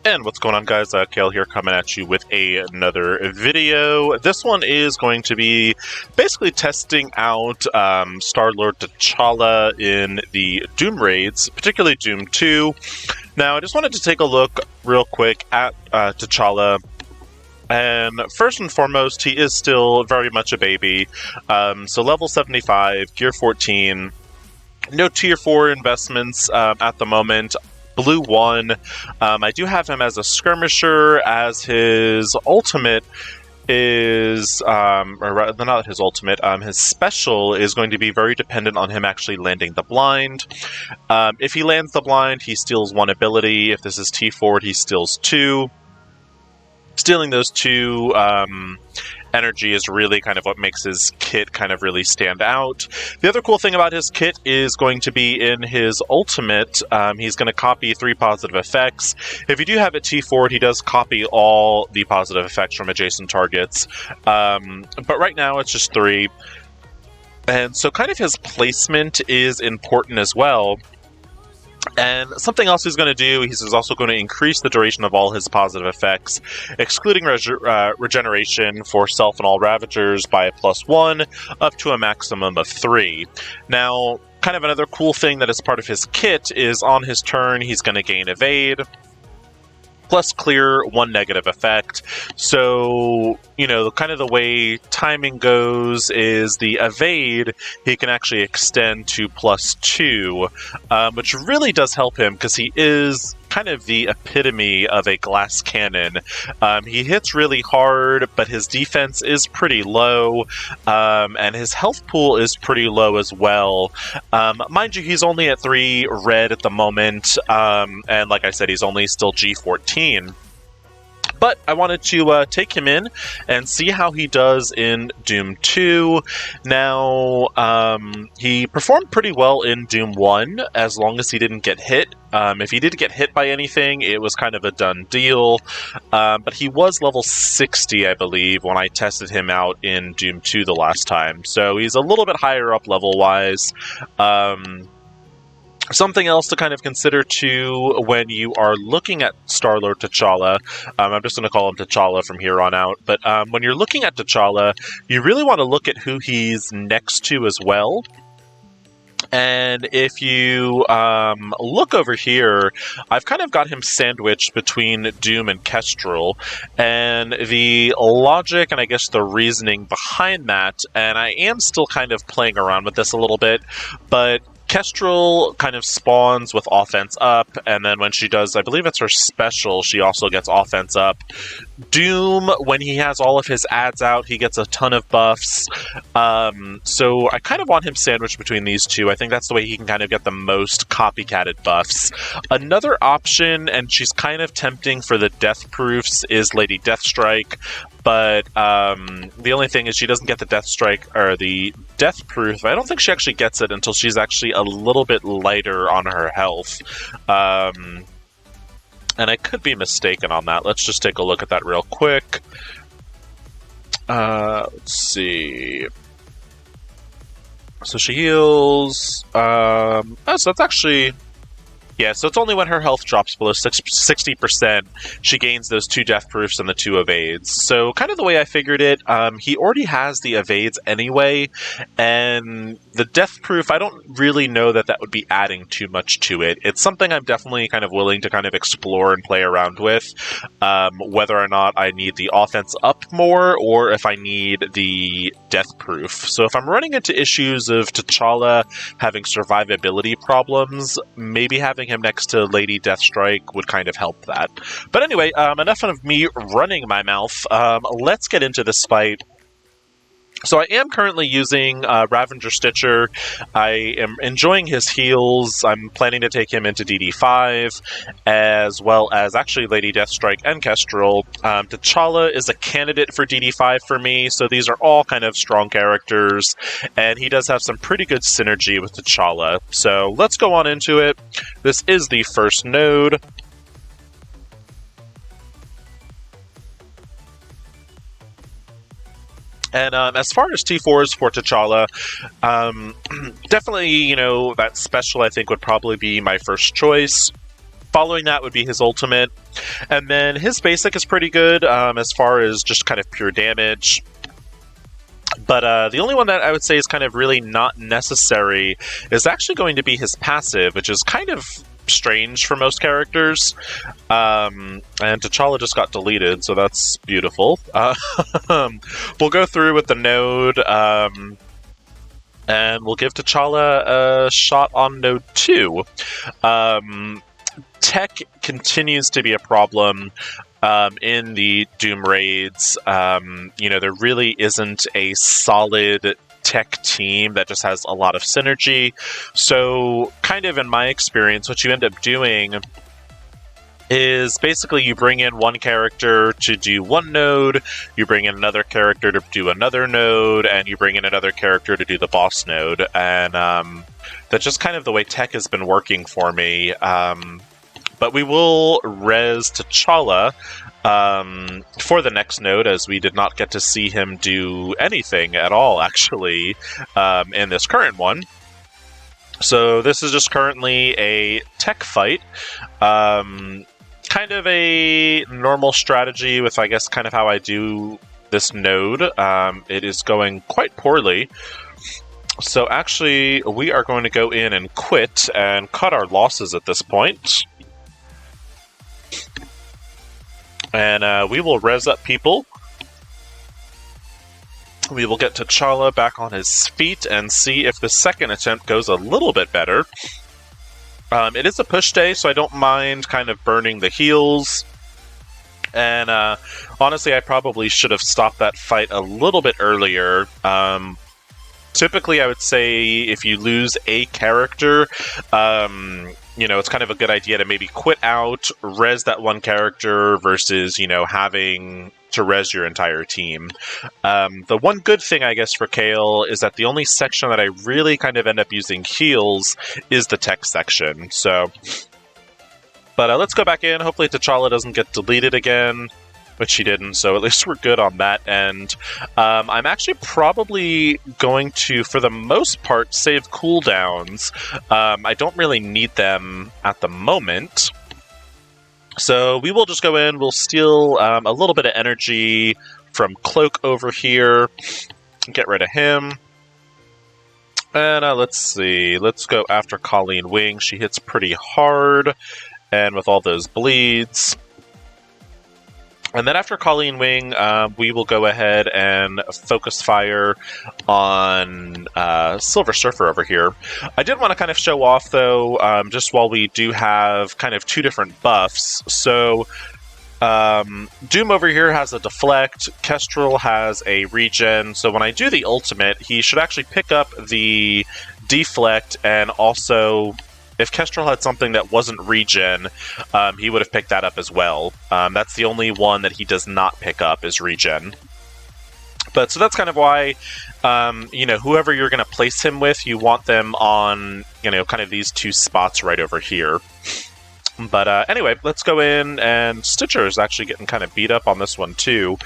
And what's going on, guys? Kale here, coming at you with another video. This one is going to be basically testing out Star-Lord T'Challa in the Doom raids, particularly Doom 2. Now, I just wanted to take a look real quick at T'Challa. And first and foremost, he is still very much a baby. So level 75, gear 14, no tier 4 investments at the moment. Blue 1. I do have him as a skirmisher, as his ultimate is, or rather, not his ultimate, his special is going to be very dependent on him actually landing the blind. If he lands the blind, he steals 1 ability. If this is T4, he steals 2. Stealing those 2 energy is really kind of what makes his kit kind of really stand out. The other cool thing about his kit is going to be in his ultimate. He's going to copy 3 positive effects. If you do have it T4, he does copy all the positive effects from adjacent targets. But right now it's just 3. And so kind of his placement is important as well. And something else he's going to do, he's also going to increase the duration of all his positive effects, excluding regeneration for self and all Ravagers by a +1, up to a maximum of 3. Now, kind of another cool thing that is part of his kit is on his turn, he's going to gain Evade, plus clear 1 negative effect. So, you know, kind of the way timing goes is the evade, he can actually extend to +2, which really does help him because he is kind of the epitome of a glass cannon. He hits really hard, but his defense is pretty low, and his health pool is pretty low as well. Mind you, he's only at 3 red at the moment, and like I said, he's only still G14. But I wanted to take him in and see how he does in Doom 2. Now, he performed pretty well in Doom 1, as long as he didn't get hit. If he did get hit by anything, it was kind of a done deal. But he was level 60, I believe, when I tested him out in Doom 2 the last time. So he's a little bit higher up level-wise. Something else to kind of consider, too, when you are looking at Star-Lord T'Challa, I'm just going to call him T'Challa from here on out, but when you're looking at T'Challa, you really want to look at who he's next to as well. And if you look over here, I've kind of got him sandwiched between Doom and Kestrel, and the logic and I guess the reasoning behind that, and I am still kind of playing around with this a little bit, but Kestrel kind of spawns with offense up, and then when she does, I believe it's her special, she also gets offense up. Doom, when he has all of his ads out, he gets a ton of buffs. So I kind of want him sandwiched between these two. I think that's the way he can kind of get the most copycatted buffs. Another option, and she's kind of tempting for the death proofs, is Lady Deathstrike. But the only thing is she doesn't get the death strike or the death proof. I don't think she actually gets it until she's actually a little bit lighter on her health. And I could be mistaken on that. Let's just take a look at that real quick. Let's see. So she heals. So that's actually... Yeah, so it's only when her health drops below 60%, she gains those 2 death proofs and the 2 evades. So kind of the way I figured it, he already has the evades anyway, and the death proof, I don't really know that that would be adding too much to it. It's something I'm definitely kind of willing to kind of explore and play around with, whether or not I need the offense up more, or if I need the death proof. So if I'm running into issues of T'Challa having survivability problems, maybe having him next to Lady Deathstrike would kind of help that. But anyway, enough of me running my mouth. Let's get into this fight. So I am currently using Ravager Stitcher. I am enjoying his heals. I'm planning to take him into DD5, as well as actually Lady Deathstrike and Kestrel. T'Challa is a candidate for DD5 for me, so these are all kind of strong characters, and he does have some pretty good synergy with T'Challa. So let's go on into it. This is the first node. And as far as T4s for T'Challa, definitely, you know, that special I think would probably be my first choice. Following that would be his ultimate, and then his basic is pretty good as far as just kind of pure damage. But the only one that I would say is kind of really not necessary is actually going to be his passive, which is kind of strange for most characters. And T'Challa just got deleted, so that's beautiful. We'll go through with the node, and we'll give T'Challa a shot on node 2. Tech continues to be a problem in the Doom raids. There really isn't a solid tech team that just has a lot of synergy. So, kind of in my experience, what you end up doing is basically you bring in one character to do one node, you bring in another character to do another node, and you bring in another character to do the boss node. And that's just kind of the way tech has been working for me. But we will res T'Challa for the next node, as we did not get to see him do anything at all, actually, in this current one. So this is just currently a tech fight. Kind of a normal strategy with, I guess, kind of how I do this node. It is going quite poorly. So actually, we are going to go in and quit and cut our losses at this point. And we will res up people. We will get T'Challa back on his feet and see if the second attempt goes a little bit better. It is a push day, so I don't mind kind of burning the heals. And honestly, I probably should have stopped that fight a little bit earlier. Typically, I would say if you lose a character, it's kind of a good idea to maybe quit out, res that one character versus, having to res your entire team. The one good thing, I guess, for Kale is that the only section that I really kind of end up using heals is the tech section. So, but let's go back in. Hopefully T'Challa doesn't get deleted again, which he didn't, so at least we're good on that end. I'm actually probably going to, for the most part, save cooldowns. I don't really need them at the moment. So we will just go in, we'll steal a little bit of energy from Cloak over here, get rid of him. And let's see, let's go after Colleen Wing. She hits pretty hard, and with all those bleeds. And then after Colleen Wing, we will go ahead and focus fire on Silver Surfer over here. I did want to kind of show off, though, just while we do have kind of two different buffs. So, Doom over here has a deflect, Kestrel has a regen, so when I do the ultimate, he should actually pick up the deflect, and also, if Kestrel had something that wasn't regen, he would have picked that up as well. That's the only one that he does not pick up is regen. But so that's kind of why, whoever you're going to place him with, you want them on, kind of these two spots right over here. But anyway, let's go in, and Stitcher is actually getting kind of beat up on this one too.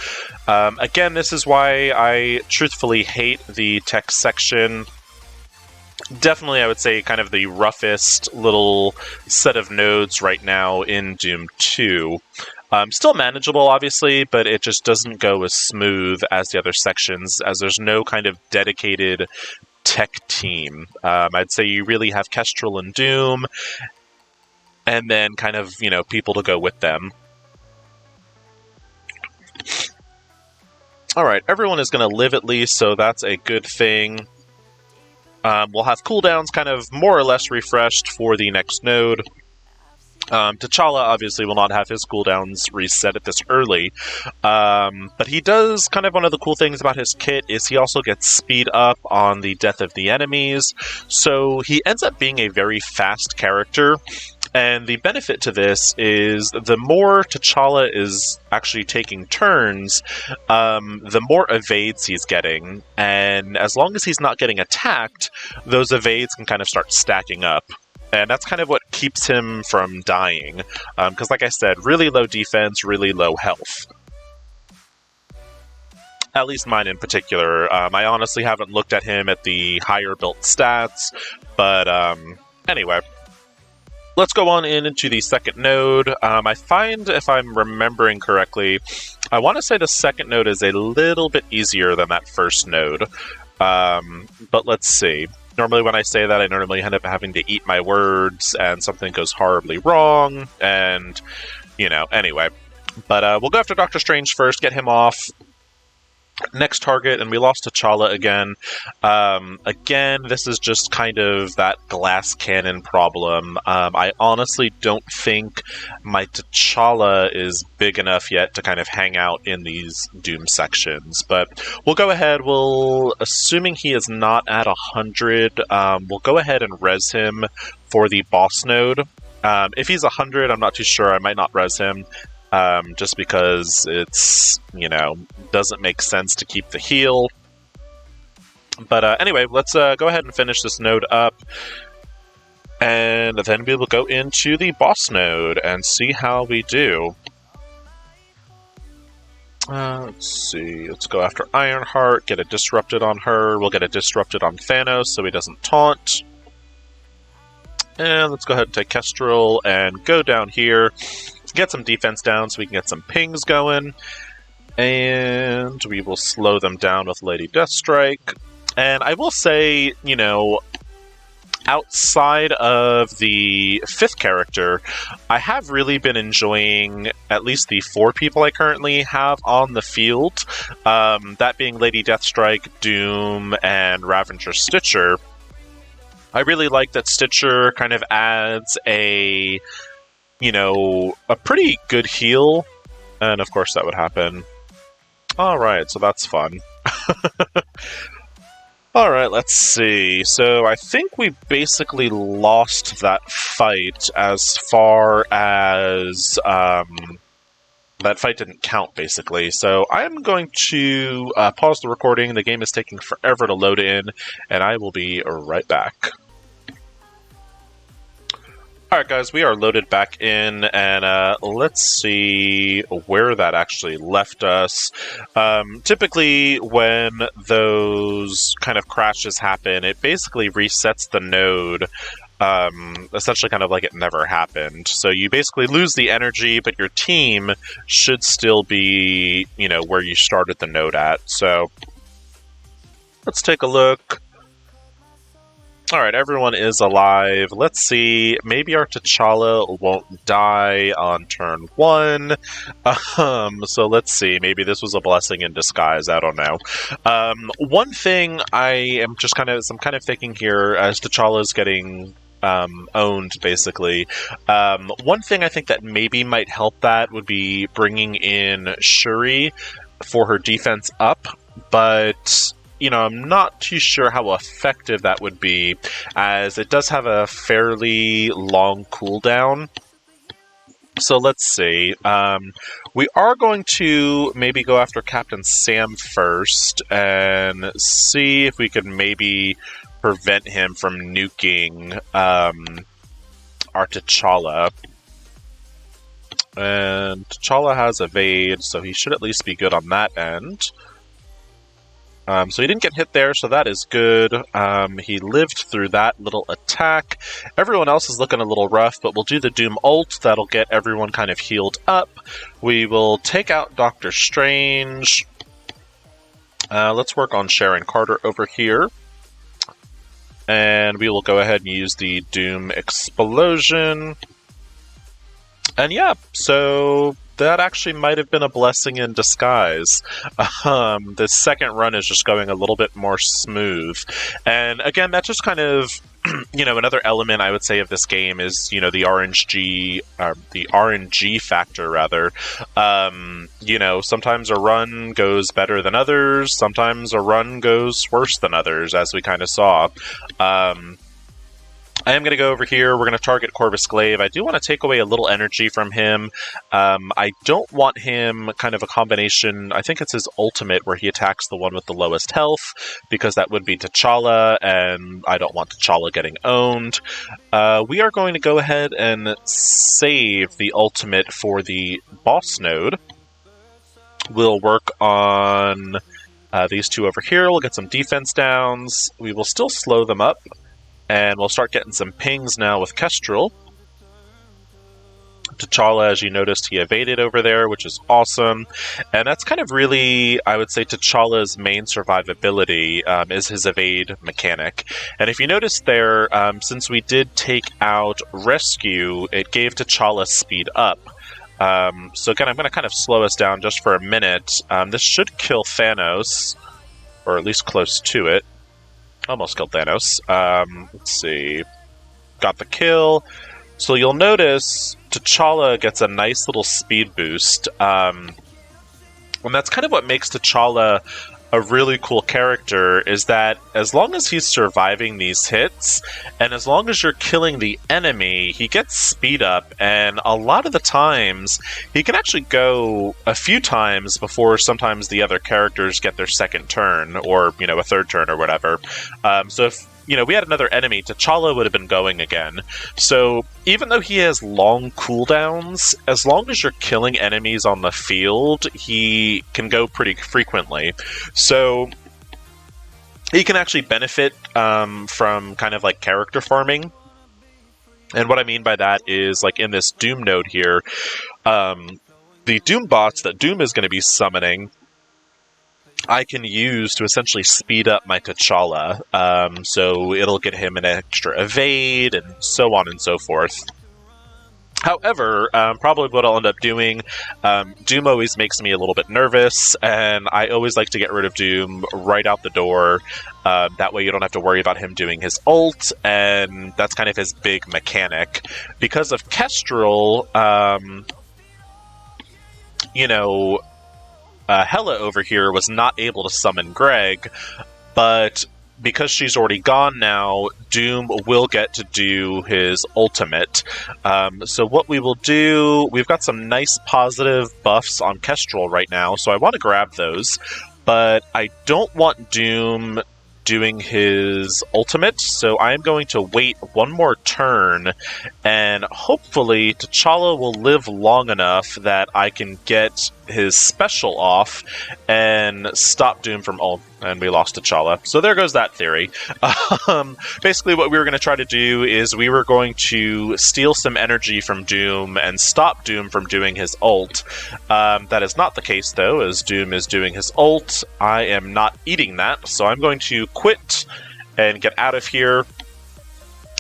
Again, this is why I truthfully hate the tech section. Definitely, I would say, kind of the roughest little set of nodes right now in Doom 2. Still manageable, obviously, but it just doesn't go as smooth as the other sections, as there's no kind of dedicated tech team. I'd say you really have Kestrel and Doom, and then kind of, people to go with them. Alright, everyone is going to live at least, so that's a good thing. We'll have cooldowns kind of more or less refreshed for the next node. T'Challa obviously will not have his cooldowns reset at this early, but he does, kind of one of the cool things about his kit is he also gets speed up on the death of the enemies, so he ends up being a very fast character. And the benefit to this is the more T'Challa is actually taking turns, the more evades he's getting. And as long as he's not getting attacked, those evades can kind of start stacking up. And that's kind of what keeps him from dying. Because like I said, really low defense, really low health. At least mine in particular. I honestly haven't looked at him at the higher built stats. But anyway. let's go on into the second node. I find, if I'm remembering correctly, I want to say the second node is a little bit easier than that first node. But let's see. Normally when I say that, I normally end up having to eat my words, and something goes horribly wrong, and, you know, anyway. But we'll go after Doctor Strange first, get him off. Next target, and we lost T'Challa again. Again, this is just kind of that glass cannon problem. I honestly don't think my T'Challa is big enough yet to kind of hang out in these Doom sections. But we'll go ahead, assuming he is not at 100, we'll go ahead and res him for the boss node. If he's 100, I'm not too sure, I might not res him. Just because it's, you know, doesn't make sense to keep the heal. But anyway, let's go ahead and finish this node up. And then we will go into the boss node and see how we do. Let's see, let's go after Ironheart, get a disrupted on her. We'll get a disrupted on Thanos so he doesn't taunt. And let's go ahead and take Kestrel and go down here. Get some defense down so we can get some pings going. And we will slow them down with Lady Deathstrike. And I will say, you know, outside of the fifth character, I have really been enjoying at least the 4 people I currently have on the field. That being Lady Deathstrike, Doom, and Ravager Stitcher. I really like that Stitcher kind of adds a, you know, a pretty good heal. And of course that would happen. Alright, so that's fun. Alright, let's see. So I think we basically lost that fight as far as that fight didn't count, basically. So I am going to pause the recording. The game is taking forever to load in, and I will be right back. Alright guys, we are loaded back in, and let's see where that actually left us. Typically, when those kind of crashes happen, it basically resets the node, essentially kind of like it never happened. So you basically lose the energy, but your team should still be, you know, where you started the node at. So let's take a look. Alright, everyone is alive. Let's see, maybe our T'Challa won't die on turn 1. So let's see, maybe this was a blessing in disguise, I don't know. One thing I'm kind of thinking here, as T'Challa's getting owned, basically. One thing I think that maybe might help that would be bringing in Shuri for her defense up, but you know, I'm not too sure how effective that would be, as it does have a fairly long cooldown. So let's see. We are going to maybe go after Captain Sam first and see if we can maybe prevent him from nuking our T'Challa. And T'Challa has evade, so he should at least be good on that end. So he didn't get hit there, so that is good. He lived through that little attack. Everyone else is looking a little rough, but we'll do the Doom ult. That'll get everyone kind of healed up. We will take out Doctor Strange. Let's work on Sharon Carter over here. And we will go ahead and use the Doom Explosion. And yeah, so that actually might have been a blessing in disguise. The second run is just going a little bit more smooth. And again, that's just kind of, you know, another element I would say of this game is, you know, the RNG factor, rather. You know, sometimes a run goes better than others, sometimes a run goes worse than others, as we kind of saw. I am going to go over here. We're going to target Corvus Glaive. I do want to take away a little energy from him. I don't want him kind of a combination. I think it's his ultimate where he attacks the one with the lowest health, because that would be T'Challa, and I don't want T'Challa getting owned. We are going to go ahead and save the ultimate for the boss node. We'll work on these two over here. We'll get some defense downs. We will still slow them up. And we'll start getting some pings now with Kestrel. T'Challa, as you noticed, he evaded over there, which is awesome. And that's kind of really, I would say, T'Challa's main survivability is his evade mechanic. And if you notice there, since we did take out Rescue, it gave T'Challa speed up. So again, I'm going to kind of slow us down just for a minute. This should kill Thanos, or at least close to it. Almost killed Thanos. Let's see. Got the kill. So you'll notice T'Challa gets a nice little speed boost. And that's kind of what makes T'Challa a really cool character, is that as long as he's surviving these hits, and as long as you're killing the enemy, he gets speed up, and a lot of the times, he can actually go a few times before sometimes the other characters get their second turn, or, you know, a third turn or whatever. So if we had another enemy, T'Challa would have been going again. So even though he has long cooldowns, as long as you're killing enemies on the field, he can go pretty frequently. So he can actually benefit from kind of like character farming. And what I mean by that is, like in this Doom node here, the Doom bots that Doom is going to be summoning, I can use to essentially speed up my T'Challa, so it'll get him an extra evade, and so on and so forth. However, probably what I'll end up doing, Doom always makes me a little bit nervous, and I always like to get rid of Doom right out the door. That way you don't have to worry about him doing his ult, and that's kind of his big mechanic. Because of Kestrel, Hela over here was not able to summon Greg, but because she's already gone now, Doom will get to do his ultimate. So what we will do, we've got some nice positive buffs on Kestrel right now, so I want to grab those, but I don't want Doom doing his ultimate, so I'm going to wait one more turn, and hopefully T'Challa will live long enough that I can get his special off and stop Doom from ult. And we lost T'Challa. So there goes that theory. Basically what we were going to try to do is we were going to steal some energy from Doom and stop Doom from doing his ult. That is not the case, though, as Doom is doing his ult. I am not eating that, so I'm going to quit and get out of here.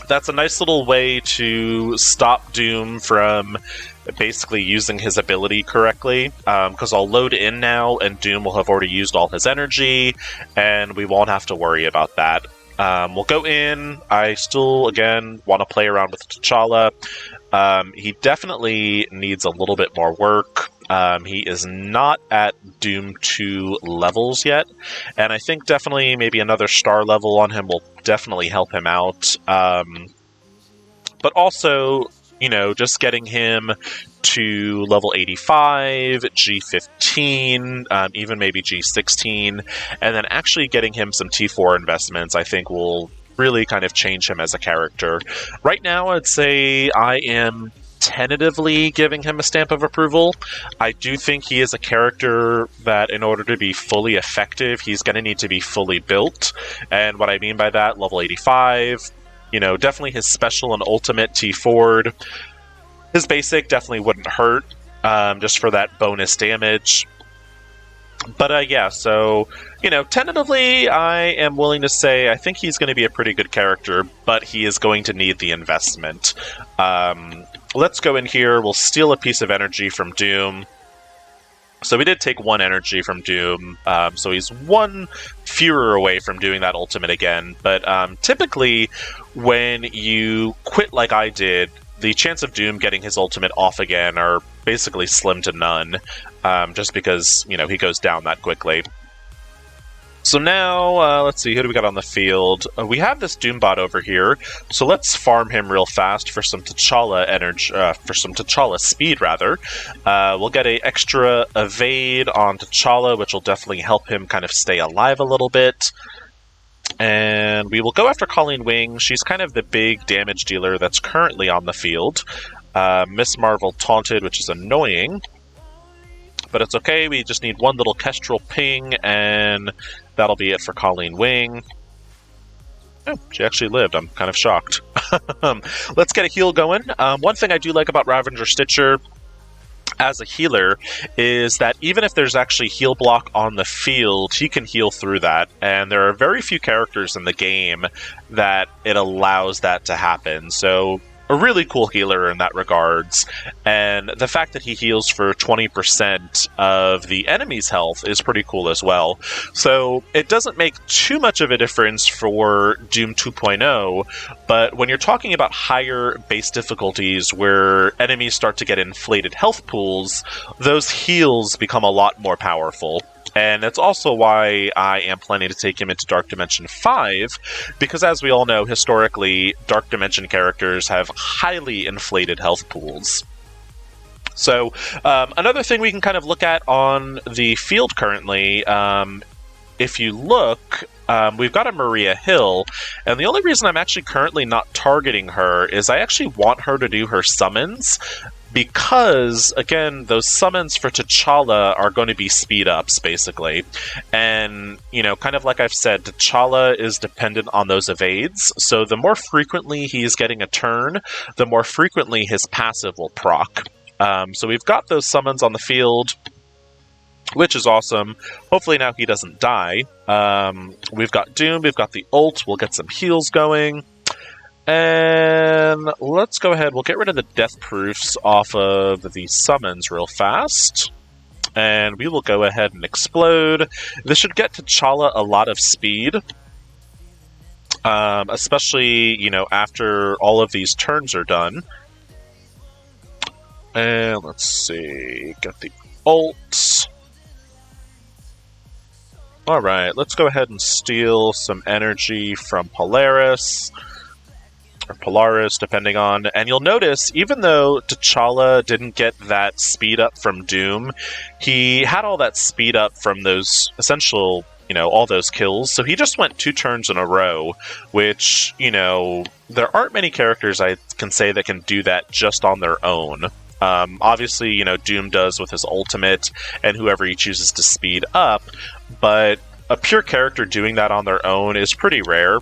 That's a nice little way to stop Doom from basically using his ability correctly, because I'll load in now and Doom will have already used all his energy, and we won't have to worry about that. We'll go in. I still, again, want to play around with T'Challa. He definitely needs a little bit more work. He is not at Doom 2 levels yet, and I think definitely maybe another star level on him will definitely help him out. But also, just getting him to level 85, G15, even maybe G16, and then actually getting him some T4 investments, I think will really kind of change him as a character. Right now, I'd say I am tentatively giving him a stamp of approval. I do think he is a character that in order to be fully effective, he's going to need to be fully built. And what I mean by that, level 85, definitely his special and ultimate T4'd. His basic definitely wouldn't hurt, just for that bonus damage. But yeah, so, tentatively, I am willing to say I think he's going to be a pretty good character, but he is going to need the investment. Let's go in here, we'll steal a piece of energy from Doom. So we did take one energy from Doom, so he's one fewer away from doing that ultimate again. But typically, when you quit like I did, the chance of Doom getting his ultimate off again are basically slim to none, just because, he goes down that quickly. So now, let's see, who do we got on the field? We have this Doombot over here, so let's farm him real fast for some T'Challa energy, for some T'Challa speed, rather. We'll get an extra evade on T'Challa, which will definitely help him kind of stay alive a little bit. And we will go after Colleen Wing. She's kind of the big damage dealer that's currently on the field. Miss Marvel taunted, which is annoying. But it's okay, we just need one little Kestrel ping, and that'll be it for Colleen Wing. Oh, she actually lived. I'm kind of shocked. Let's get a heal going. One thing I do like about Ravager Stitcher as a healer is that even if there's actually heal block on the field, he can heal through that. And there are very few characters in the game that it allows that to happen. So a really cool healer in that regards, and the fact that he heals for 20% of the enemy's health is pretty cool as well. So it doesn't make too much of a difference for Doom 2.0, but when you're talking about higher base difficulties where enemies start to get inflated health pools, those heals become a lot more powerful. And that's also why I am planning to take him into Dark Dimension 5, because as we all know, historically, Dark Dimension characters have highly inflated health pools. So, another thing we can kind of look at on the field currently, if you look, we've got a Maria Hill, and the only reason I'm actually currently not targeting her is I actually want her to do her summons, because, again, those summons for T'Challa are going to be speed-ups, basically. And, you know, kind of like I've said, T'Challa is dependent on those evades, so the more frequently he's getting a turn, the more frequently his passive will proc. So we've got those summons on the field, which is awesome. Hopefully now he doesn't die. We've got Doom, we've got the ult, we'll get some heals going. And let's go ahead, we'll get rid of the death proofs off of the summons real fast. And we will go ahead and explode. This should get T'Challa a lot of speed. Especially, you know, after all of these turns are done. And let's see, get the ult. Alright, let's go ahead and steal some energy from Polaris. Or Polaris, depending on. And you'll notice, even though T'Challa didn't get that speed up from Doom, he had all that speed up from those essential, you know, all those kills. So he just went 2 turns in a row, which, you know, there aren't many characters I can say that can do that just on their own. Obviously, you know, Doom does with his ultimate and whoever he chooses to speed up, but a pure character doing that on their own is pretty rare.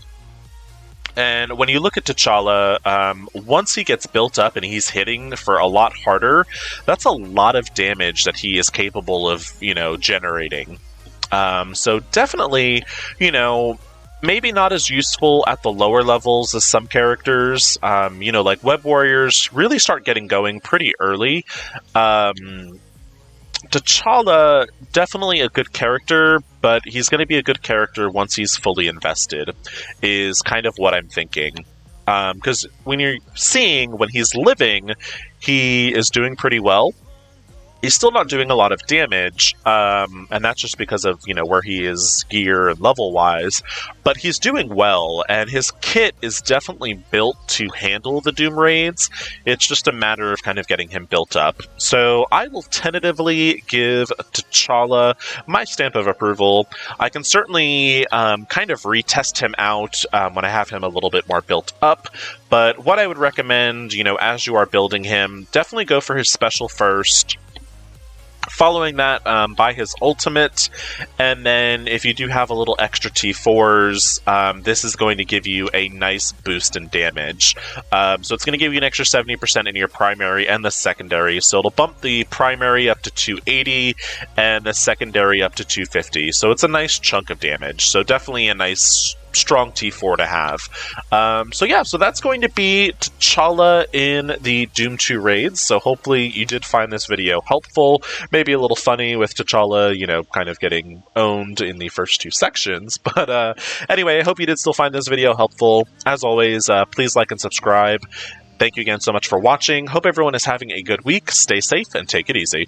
And when you look at T'Challa, once he gets built up and he's hitting for a lot harder, that's a lot of damage that he is capable of, you know, generating. So definitely, you know, maybe not as useful at the lower levels as some characters. You know, like Web Warriors really start getting going pretty early. T'Challa, definitely a good character, but he's going to be a good character once he's fully invested, is kind of what I'm thinking. Because when you're seeing, when he's living, he is doing pretty well. He's still not doing a lot of damage, and that's just because of, you know, where he is gear and level-wise, but he's doing well, and his kit is definitely built to handle the Doom raids. It's just a matter of kind of getting him built up. So I will tentatively give T'Challa my stamp of approval. I can certainly kind of retest him out when I have him a little bit more built up, but what I would recommend, you know, as you are building him, definitely go for his special first. Following that, buy his ultimate, and then if you do have a little extra T4s, this is going to give you a nice boost in damage. So it's going to give you an extra 70% in your primary and the secondary, so it'll bump the primary up to 280 and the secondary up to 250, so it's a nice chunk of damage, so definitely a nice strong T4 to have. So yeah, so that's going to be T'Challa in the Doom 2 raids, so hopefully you did find this video helpful, maybe a little funny with T'Challa, you know, kind of getting owned in the first 2 sections, but anyway, I hope you did still find this video helpful. As always, please like and subscribe. Thank you again so much for watching. Hope everyone is having a good week. Stay safe and take it easy.